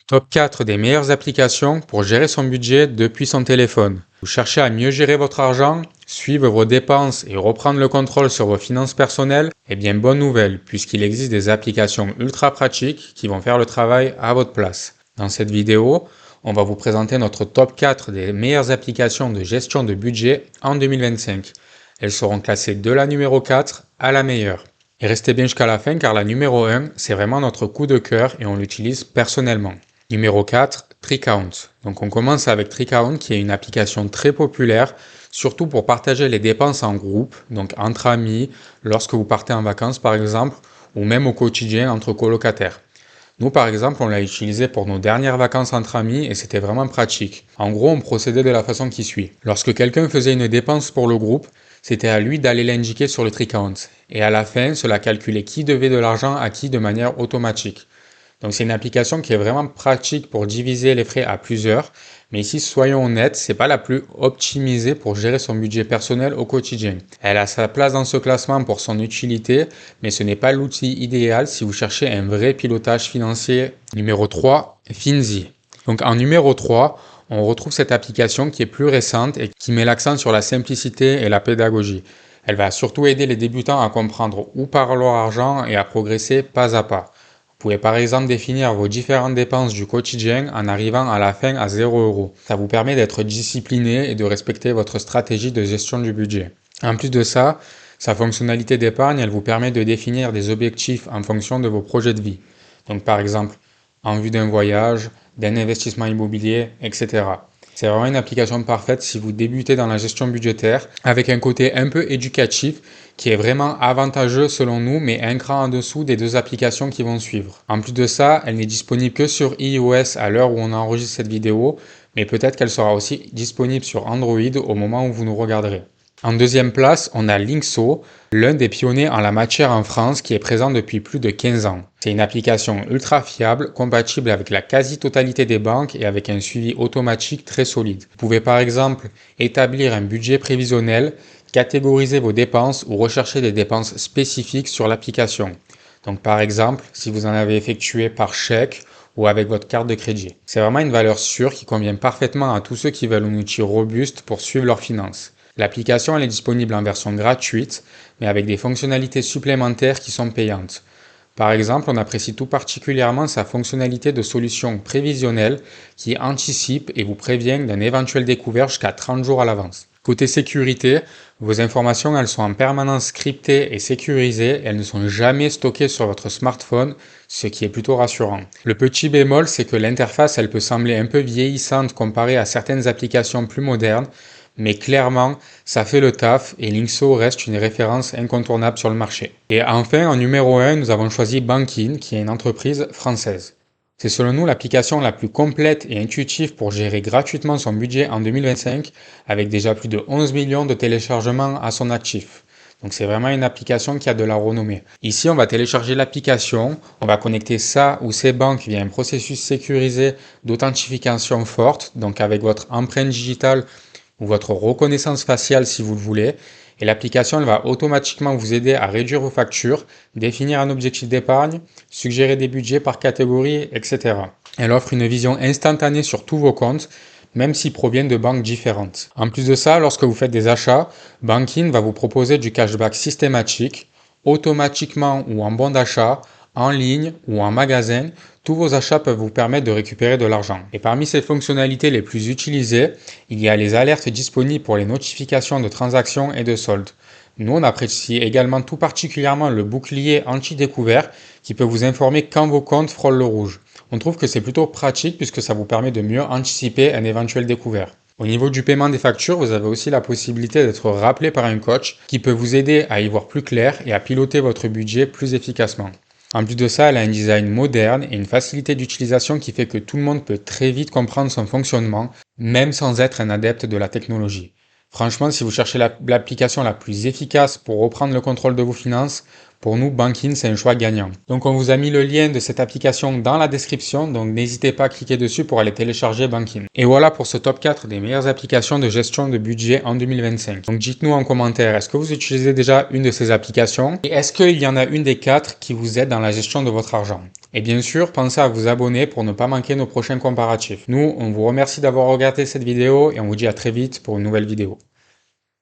Top 4 des meilleures applications pour gérer son budget depuis son téléphone. Vous cherchez à mieux gérer votre argent, suivre vos dépenses et reprendre le contrôle sur vos finances personnelles? Eh bien, bonne nouvelle, puisqu'il existe des applications ultra pratiques qui vont faire le travail à votre place. Dans cette vidéo, on va vous présenter notre top 4 des meilleures applications de gestion de budget en 2025. Elles seront classées de la numéro 4 à la meilleure. Et restez bien jusqu'à la fin car la numéro 1, c'est vraiment notre coup de cœur et on l'utilise personnellement. Numéro 4, TreeCount. Donc on commence avec TreeCount qui est une application très populaire, surtout pour partager les dépenses en groupe, donc entre amis, lorsque vous partez en vacances par exemple, ou même au quotidien entre colocataires. Nous par exemple, on l'a utilisé pour nos dernières vacances entre amis et c'était vraiment pratique. En gros, on procédait de la façon qui suit. Lorsque quelqu'un faisait une dépense pour le groupe, c'était à lui d'aller l'indiquer sur le TreeCount. Et à la fin, cela calculait qui devait de l'argent à qui de manière automatique. Donc c'est une application qui est vraiment pratique pour diviser les frais à plusieurs, mais ici soyons honnêtes, c'est pas la plus optimisée pour gérer son budget personnel au quotidien. Elle a sa place dans ce classement pour son utilité, mais ce n'est pas l'outil idéal si vous cherchez un vrai pilotage financier. Numéro 3, Finzi. Donc en numéro 3, on retrouve cette application qui est plus récente et qui met l'accent sur la simplicité et la pédagogie. Elle va surtout aider les débutants à comprendre où part leur argent et à progresser pas à pas. Vous pouvez par exemple définir vos différentes dépenses du quotidien en arrivant à la fin à 0 €. Ça vous permet d'être discipliné et de respecter votre stratégie de gestion du budget. En plus de ça, sa fonctionnalité d'épargne, elle vous permet de définir des objectifs en fonction de vos projets de vie. Donc par exemple, en vue d'un voyage, d'un investissement immobilier, etc. C'est vraiment une application parfaite si vous débutez dans la gestion budgétaire, avec un côté un peu éducatif qui est vraiment avantageux selon nous, mais un cran en dessous des deux applications qui vont suivre. En plus de ça, elle n'est disponible que sur iOS à l'heure où on enregistre cette vidéo, mais peut-être qu'elle sera aussi disponible sur Android au moment où vous nous regarderez. En deuxième place, on a Linkso, l'un des pionniers en la matière en France qui est présent depuis plus de 15 ans. C'est une application ultra fiable, compatible avec la quasi-totalité des banques et avec un suivi automatique très solide. Vous pouvez par exemple établir un budget prévisionnel, catégoriser vos dépenses ou rechercher des dépenses spécifiques sur l'application. Donc par exemple, si vous en avez effectué par chèque ou avec votre carte de crédit. C'est vraiment une valeur sûre qui convient parfaitement à tous ceux qui veulent un outil robuste pour suivre leurs finances. L'application elle est disponible en version gratuite, mais avec des fonctionnalités supplémentaires qui sont payantes. Par exemple, on apprécie tout particulièrement sa fonctionnalité de solution prévisionnelle qui anticipe et vous prévient d'un éventuel découvert jusqu'à 30 jours à l'avance. Côté sécurité, vos informations elles sont en permanence cryptées et sécurisées, elles ne sont jamais stockées sur votre smartphone, ce qui est plutôt rassurant. Le petit bémol, c'est que l'interface elle peut sembler un peu vieillissante comparée à certaines applications plus modernes, mais clairement, ça fait le taf et Linkso reste une référence incontournable sur le marché. Et enfin, en numéro 1, nous avons choisi Bankin, qui est une entreprise française. C'est selon nous l'application la plus complète et intuitive pour gérer gratuitement son budget en 2025, avec déjà plus de 11 millions de téléchargements à son actif. Donc c'est vraiment une application qui a de la renommée. Ici, on va télécharger l'application, on va connecter ça ou ses banques via un processus sécurisé d'authentification forte, donc avec votre empreinte digitale ou votre reconnaissance faciale si vous le voulez. Et l'application elle va automatiquement vous aider à réduire vos factures, définir un objectif d'épargne, suggérer des budgets par catégorie, etc. Elle offre une vision instantanée sur tous vos comptes, même s'ils proviennent de banques différentes. En plus de ça, lorsque vous faites des achats, Bankin va vous proposer du cashback systématique, automatiquement ou en bon d'achat, en ligne ou en magasin. Tous vos achats peuvent vous permettre de récupérer de l'argent. Et parmi ces fonctionnalités les plus utilisées, il y a les alertes disponibles pour les notifications de transactions et de soldes. Nous, on apprécie également tout particulièrement le bouclier anti-découvert qui peut vous informer quand vos comptes frôlent le rouge. On trouve que c'est plutôt pratique puisque ça vous permet de mieux anticiper un éventuel découvert. Au niveau du paiement des factures, vous avez aussi la possibilité d'être rappelé par un coach qui peut vous aider à y voir plus clair et à piloter votre budget plus efficacement. En plus de ça, elle a un design moderne et une facilité d'utilisation qui fait que tout le monde peut très vite comprendre son fonctionnement, même sans être un adepte de la technologie. Franchement, si vous cherchez l'application la plus efficace pour reprendre le contrôle de vos finances, Pour nous, Bankin, c'est un choix gagnant. Donc on vous a mis le lien de cette application dans la description, donc n'hésitez pas à cliquer dessus pour aller télécharger Bankin. Et voilà pour ce top 4 des meilleures applications de gestion de budget en 2025. Donc dites-nous en commentaire, est-ce que vous utilisez déjà une de ces applications? Et est-ce qu'il y en a une des 4 qui vous aide dans la gestion de votre argent? Et bien sûr, pensez à vous abonner pour ne pas manquer nos prochains comparatifs. Nous, on vous remercie d'avoir regardé cette vidéo et on vous dit à très vite pour une nouvelle vidéo.